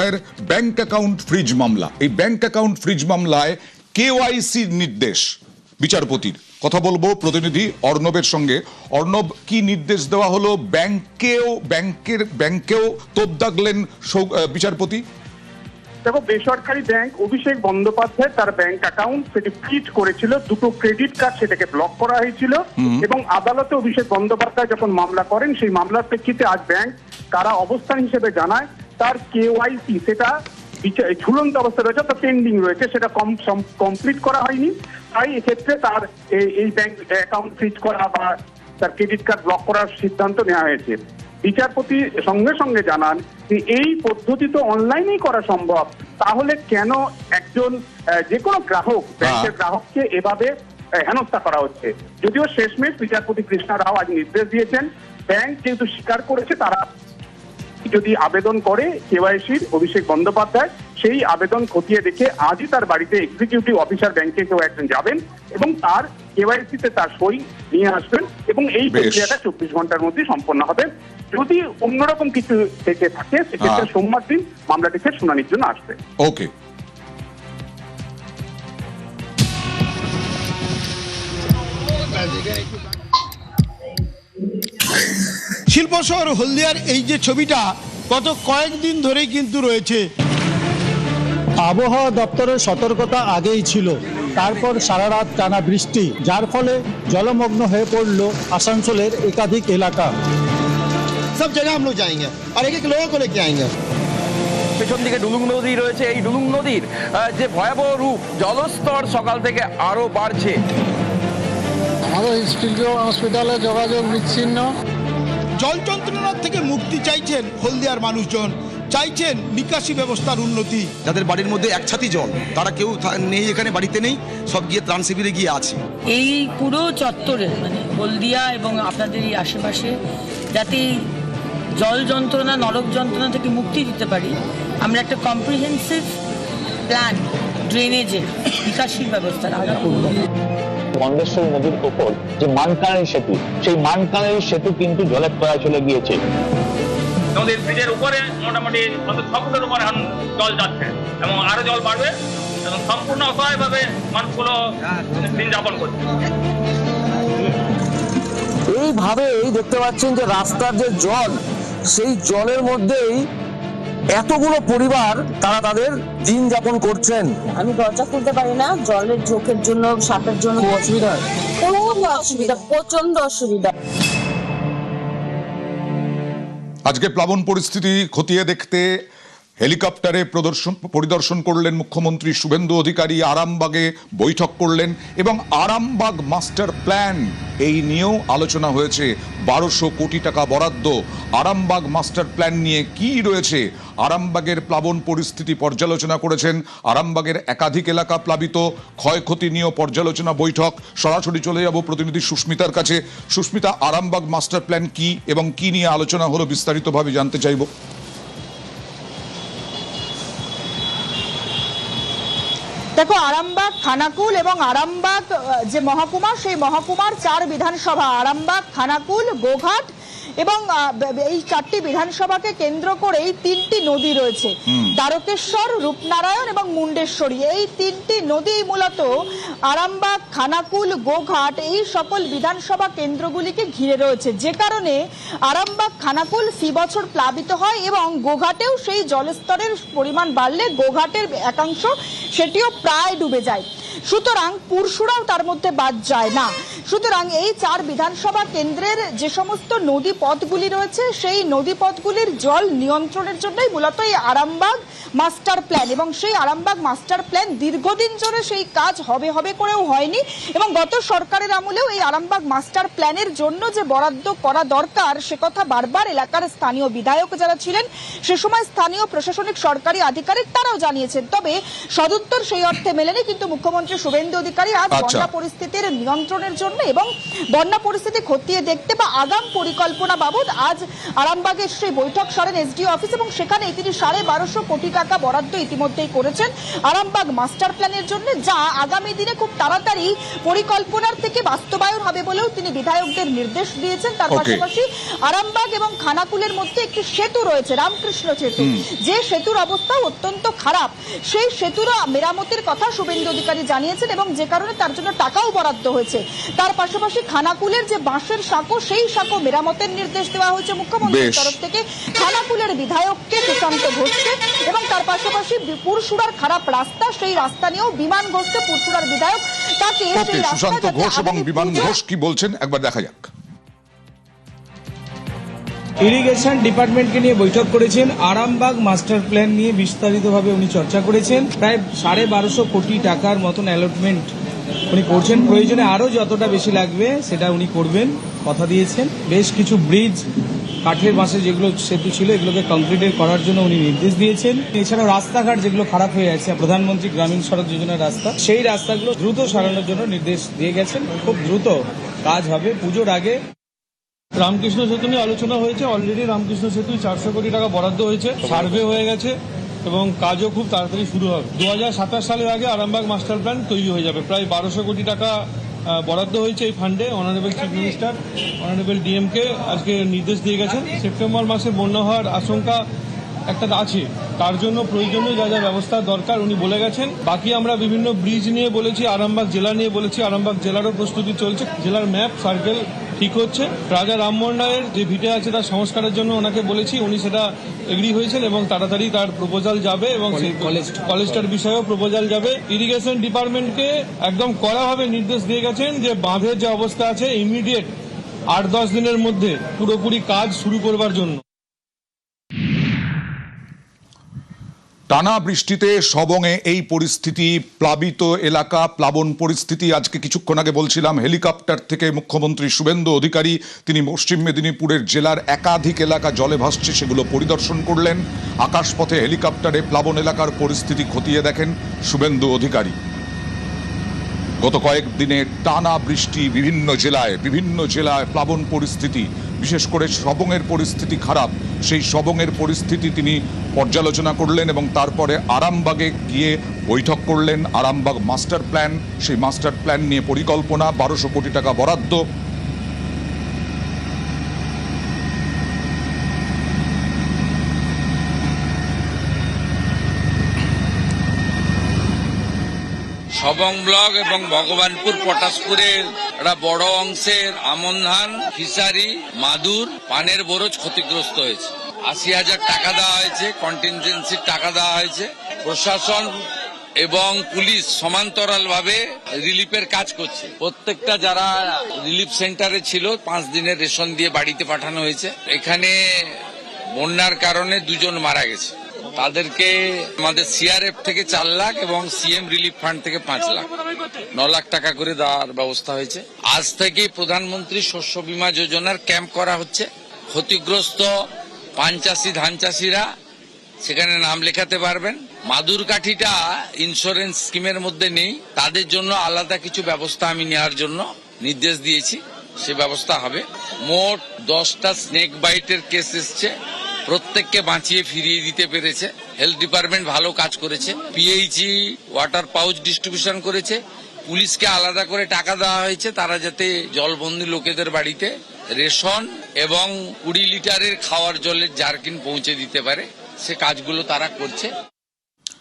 বন্দ্যোপাধ্যায়ের bank account freeze মামলা, এই ব্যাংক অ্যাকাউন্ট ফ্রিজ মামলায় কেওয়াইসির নির্দেশ বিচারপতির। কথা বলবো প্রতিনিধি অর্ণবের সঙ্গে। অর্ণব, কি নির্দেশ দেওয়া হলো? ব্যাংকেও তোপ দাগলেন বিচারপতি। দেখো, বেসরকারি ব্যাংক অভিষেক বন্দ্যোপাধ্যায় তার ব্যাংক অ্যাকাউন্ট সেটি ফ্রিজ করেছিল, দুটো ক্রেডিট কার্ড সেটাকে ব্লক করা হয়েছিল এবং আদালতে অভিষেক বন্দ্যোপাধ্যায় যখন মামলা করেন সেই মামলার প্রেক্ষিতে আজ ব্যাংক তারা অবস্থান হিসেবে জানায় তার কেওয়াইসি সেটা ঝুলন্ত অবস্থা রয়েছে, তা পেন্ডিং রয়েছে, সেটা কমপ্লিট করা হয়নি। তাই এক্ষেত্রে তার এই ব্যাংক অ্যাকাউন্ট ফ্রিজ করা বা তার ক্রেডিট কার্ড ব্লক করার সিদ্ধান্ত নেওয়া হয়েছে। বিচারপতি সঙ্গে সঙ্গে জানান যে এই পদ্ধতি তো অনলাইনেই করা সম্ভব, তাহলে কেন একজন যে কোনো গ্রাহক, ব্যাংকের গ্রাহককে এভাবে হেনস্থা করা হচ্ছে। যদিও শেষমেশ বিচারপতি কৃষ্ণা রাও আজ নির্দেশ দিয়েছেন ব্যাংক যেহেতু স্বীকার করেছে তারা যদি আবেদন করে কেওয়াইসির অভিষেক বন্দ্যোপাধ্যায় সেই আবেদন খতিয়ে দেখে আজই তার বাড়িতে এক্সিকিউটিভ অফিসার ব্যাংকে কেউ একজন যাবেন এবং তার কেওয়াইসিতে তার সই নিয়ে আসবেন এবং এই প্রক্রিয়াটা 24 ঘন্টার মধ্যে সম্পন্ন হবে। যদি অন্যরকম কিছু থেকে থাকে সেক্ষেত্রে সোমবার দিন মামলাটি ফের শুনানির জন্য আসবে। ওকে। শিল্প শহর হলদিয়ার এই যে ছবিটা গত কয়েকদিন ধরেই কিন্তু রয়েছে। আবহাওয়া দপ্তরের সতর্কতা আগেই ছিল, তারপর সারা রাত টানা বৃষ্টি, যার ফলে জলমগ্ন হয়ে পড়ল আসানসোলের একাধিক এলাকা। সব জায়গায় हम लोग जाएंगे और एक-एक लोगों को लेके आएंगे। পেছন দিকে ডুলুং নদী রয়েছে, এই ডুলুং নদীর যে ভয়াবহ রূপ, জলস্তর সকাল থেকে আরো বাড়ছে। আমাদের স্টিল হসপিটালে যোগাযোগ বিচ্ছিন্ন। জল যন্ত্রণার থেকে মুক্তি চাইছেন হলদিয়ার মানুষজন, চাইছেন নিকাশি ব্যবস্থার উন্নতি। যাদের বাড়ির মধ্যে এক ছাতি জল, তারা কেউ নেই, এখানে বাড়িতে নেই, সব গিয়ে ত্রাণ শিবিরে গিয়ে আছে। এই পুরো চত্বরে মানে হলদিয়া এবং আপনাদের এই আশেপাশে যাতে জল যন্ত্রণা, নরক যন্ত্রণা থেকে মুক্তি দিতে পারি, আমরা একটা কম্প্রিহেন্সিভ প্ল্যান ড্রেনেজের নিকাশির ব্যবস্থা আমরা করব। গঙ্গেশ্বরী নদীর উপর যে মানকানাই সেতু, সেই মানকানাই সেতু কিন্তু জলের তলায় চলে গিয়েছে। নদীর ব্রিজের উপরে মোটামুটি 6 ফুটের উপরে জল যাচ্ছে এবং আরো জল বাড়বে এবং সম্পূর্ণ অসহায়ভাবে মানুষগুলো দিন যাপন করছে। এইভাবেই দেখতে পাচ্ছেন যে রাস্তার যে জল, সেই জলের মধ্যেই এতগুলো পরিবার তারা তাদের দিন যাপন করছেন। আমি দরজা খুলতে পারি না, জলের ঝোঁকের জন্য, সাপের জন্য অসুবিধা, প্রচন্ড অসুবিধা। আজকে প্লাবন পরিস্থিতি খতিয়ে দেখতে হেলিকপ্টারে পরিদর্শন করলেন মুখ্যমন্ত্রী শুভেন্দু অধিকারী, আরামবাগে বৈঠক করলেন এবং আরামবাগ মাস্টার প্ল্যান এই নিয়েও আলোচনা হয়েছে। 1200 কোটি টাকা বরাদ্দ। আরামবাগ মাস্টার প্ল্যান নিয়ে কি রয়েছে, আরামবাগের প্লাবন পরিস্থিতি পর্যালোচনা করেছেন। আরামবাগের একাধিক এলাকা প্লাবিত, ক্ষয়ক্ষতি নিয়েও পর্যালোচনা বৈঠক। সরাসরি চলে যাব প্রতিনিধি সুস্মিতার কাছে। সুস্মিতা, আরামবাগ মাস্টার প্ল্যান কি এবং কি নিয়ে আলোচনা হলো বিস্তারিতভাবে জানতে চাইব। দেখো, আরামবাগ, খানাকুল এবং আরামবাগ যে মহকুমা, সেই মহকুমার 4 বিধানসভা, আরামবাগ, খানাকুল, গোঘাট এবং এই 4টি বিধানসভাকে কেন্দ্র করেই 3টি নদী রয়েছে, দ্বারকেশ্বর, রূপনারায়ণ এবং মুন্ডেশ্বরী। এই 3টি নদী মূলত আরামবাগ, খানাকুল, গোঘাট এই সকল বিধানসভা কেন্দ্রগুলিকে ঘিরে রয়েছে, যে কারণে আরামবাগ, খানাকুল ফি বছর প্লাবিত হয় এবং গোঘাটেও সেই জলস্তরের পরিমাণ বাড়লে গোঘাটের একাংশ সেটিও প্রায় ডুবে যায়। সুতরাং পুরসুরাও তার মধ্যে বাদ যায় না। সুতরাং এই 4 বিধানসভা কেন্দ্রের যে সমস্ত নদী পথগুলি রয়েছে, সেই নদী পথগুলির জল নিয়ন্ত্রণের জন্যই মূলত এই আরামবাগ মাস্টার প্ল্যান। এবং সেই আরামবাগ মাস্টার প্ল্যান দীর্ঘদিন ধরে সেই কাজ হবে হবে করেও হয়নি এবং গত সরকারের আমলেও এই আরামবাগ মাস্টার প্ল্যানের জন্য যে বরাদ্দ করা দরকার সে কথা বারবার এলাকার স্থানীয় বিধায়ক যারা ছিলেন, সে সময় স্থানীয় প্রশাসনিক সরকারি আধিকারিক তারাও জানিয়েছেন। তবে সদুত্তর সেই অর্থে মেলেনি, কিন্তু মুখ্যমন্ত্রী শুভেন্দু অধিকারী আজ বন্যা পরিস্থিতির নিয়ন্ত্রণের জন্য এবং বন্যা পরিস্থিতি খতিয়ে দেখতে বা আগাম পরিকল্পনা বাবদ আজ আরামবাগে সেই বৈঠক সারেন এসডিও অফিস এবং সেখানে তিনি 1250 কোটি টাকা বরাদ্দ ইতিমধ্যেই করেছেন আরামবাগ মাস্টার প্ল্যানের জন্য, যা আগামী দিনে খুব তাড়াতাড়ি পরিকল্পনার থেকে বাস্তবায়ন হবে বলেও তিনি বিধায়কদের নির্দেশ দিয়েছেন। তার পাশাপাশি আরামবাগ এবং খানাকুলের মধ্যে একটি সেতু রয়েছে, রামকৃষ্ণ সেতু, যে সেতুর অবস্থা অত্যন্ত খারাপ, সেই সেতুর মেরামতের কথা শুভেন্দু অধিকারী জানিয়েছেন এবং যে কারণে তার জন্য টাকাও বরাদ্দ হয়েছে। তার পাশাপাশি খানাকুলের যে বাঁশের সাঁকো, সেই সাঁকো মেরামতের নির্দেশ দেওয়া হয়েছে মুখ্যমন্ত্রীর তরফ থেকে খানাকুলের বিধায়ককে সুশান্ত ঘোষকে, এবং তার পাশাপাশি পুরসুরার খারাপ রাস্তা, সেই রাস্তা নিয়েও বিমান ঘোষকে, পুরসুরার বিধায়ক, তাকে সুশান্ত ঘোষ এবং বিমান ঘোষ কি বলছেন একবার দেখা যাক। ইরিগেশন ডিপার্টমেন্টকে নিয়ে বৈঠক করেছেন, আরামবাগ মাস্টার প্ল্যান নিয়ে বিস্তারিতভাবে উনি চর্চা করেছেন। প্রায় 1250 কোটি টাকার মতন অ্যালটমেন্ট উনি করছেন, প্রয়োজনে আরো যতটা বেশি লাগবে সেটা উনি করবেন, কথা দিয়েছেন। বেশ কিছু ব্রিজ, কাঠের বাঁশের যেগুলো সেতু ছিল এগুলোকে কংক্রিটের করার জন্য উনি নির্দেশ দিয়েছেন। এছাড়াও রাস্তাঘাট যেগুলো খারাপ হয়ে আছে, প্রধানমন্ত্রী গ্রামীণ সড়ক যোজনার রাস্তা, সেই রাস্তাগুলো দ্রুত সারানোর জন্য নির্দেশ দিয়ে গেছেন। খুব দ্রুত কাজ হবে পুজোর আগে। রামকৃষ্ণ সেতু নিয়ে আলোচনা হয়েছে, অলরেডি রামকৃষ্ণ সেতু 400 কোটি টাকা বরাদ্দ হয়েছে, সার্ভে হয়ে গেছে এবং কাজও খুব তাড়াতাড়ি শুরু হবে। 2027 সালের আগে আরামবাগ মাস্টার প্ল্যান তৈরি হয়ে যাবে। প্রায় 1200 কোটি টাকা বরাদ্দ হয়েছে এই ফান্ডে। Honourable chief minister, honourable DMK আজকে নির্দেশ দিয়ে গেছেন। সেপ্টেম্বর মাসে বন্যা হওয়ার আশঙ্কা একটা আছে, তার জন্য প্রয়োজনীয় যা যা ব্যবস্থা দরকার উনি বলে গেছেন। বাকি আমরা বিভিন্ন ব্রিজ নিয়ে বলেছি, আরামবাগ জেলা নিয়ে বলেছি, আরামবাগ জেলারও প্রস্তুতি চলছে, জেলার ম্যাপ সার্কেল ঠিক হচ্ছে। রাজা রামমোহন রায়ের যে ভিটে আছে তার সংস্কারের জন্য ওনাকে বলেছি, উনি সেটা এগ্রি হয়েছেন এবং তাড়াতাড়ি তার প্রপোজাল যাবে এবং কলেজটার বিষয়েও প্রপোজাল যাবে। ইরিগেশন ডিপার্টমেন্টকে একদম কড়াভাবে নির্দেশ দিয়ে গেছেন যে বাঁধের যে অবস্থা আছে ইমিডিয়েট 8-10 দিনের মধ্যে পুরোপুরি কাজ শুরু করবার জন্য। টানা বৃষ্টিতে সবংয়ে এই পরিস্থিতি, প্লাবিত এলাকা, প্লাবন পরিস্থিতি। আজকে কিছুক্ষণ আগে বলছিলাম হেলিকপ্টার থেকে মুখ্যমন্ত্রী শুভেন্দু অধিকারী তিনি পশ্চিম মেদিনীপুরের জেলার একাধিক এলাকা জলে ভাসছে সেগুলো পরিদর্শন করলেন। আকাশপথে হেলিকপ্টারে প্লাবন এলাকার পরিস্থিতি খতিয়ে দেখেন শুভেন্দু অধিকারী। গত কয়েকদিনে টানা বৃষ্টি, বিভিন্ন জেলায় প্লাবন পরিস্থিতি, বিশেষ করে সবংয়ের পরিস্থিতি খারাপ। সেই সবংয়ের পরিস্থিতি তিনি পর্যালোচনা করলেন এবং তারপরে আরামবাগে গিয়ে বৈঠক করলেন। আরামবাগ মাস্টার প্ল্যান, সেই মাস্টার প্ল্যান নিয়ে পরিকল্পনা, 1200 কোটি টাকা বরাদ্দ। সবং ব্লক এবং ভগবানপুর পটাশপুরের একটা বড় অংশের আমন ধান, ফিশারি, মাদুর, পানের বরজ ক্ষতিগ্রস্ত হয়েছে। 80,000 টাকা দেওয়া হয়েছে, কন্টিনজেন্সির টাকা দেওয়া হয়েছে। প্রশাসন এবং পুলিশ সমান্তরালভাবে রিলিফের কাজ করছে। প্রত্যেকটা যারা রিলিফ সেন্টারে ছিল 5 দিনের রেশন দিয়ে বাড়িতে পাঠানো হয়েছে। এখানে বন্যার কারণে 2 জন মারা গেছে, তাদেরকে আমাদের সিআরএফ থেকে 4 লাখ এবং সিএম রিলিফ ফান্ড থেকে 5 লাখ, 9 লাখ টাকা করে দেওয়ার ব্যবস্থা হয়েছে। আজ থেকে প্রধানমন্ত্রী শস্য বীমা যোজনার ক্যাম্প করা হচ্ছে। ক্ষতিগ্রস্ত পান চাষি, ধান চাষিরা সেখানে নাম লেখাতে পারবেন। মাদুর কাঠিটা ইন্স্যুরেন্স স্কিমের মধ্যে নেই, তাদের জন্য আলাদা কিছু ব্যবস্থা আমি নেওয়ার জন্য নির্দেশ দিয়েছি, সে ব্যবস্থা হবে। মোট 10টা স্নেক বাইটের কেস এসছে, প্রত্যেককে বাঁচিয়ে ফিরিয়ে দিতে পেরেছে। হেলথ ডিপার্টমেন্ট ভালো কাজ করেছে। পিএইচই ওয়াটার পাউচ ডিস্ট্রিবিউশন করেছে। পুলিশকে আলাদা করে টাকা দেওয়া হয়েছে, তারা যাতে জলবন্দী লোকেদের বাড়িতে রেশন এবং 20 লিটারের খাওয়ার জলের জারকিন পৌঁছে দিতে পারে, সে কাজগুলো তারা করছে।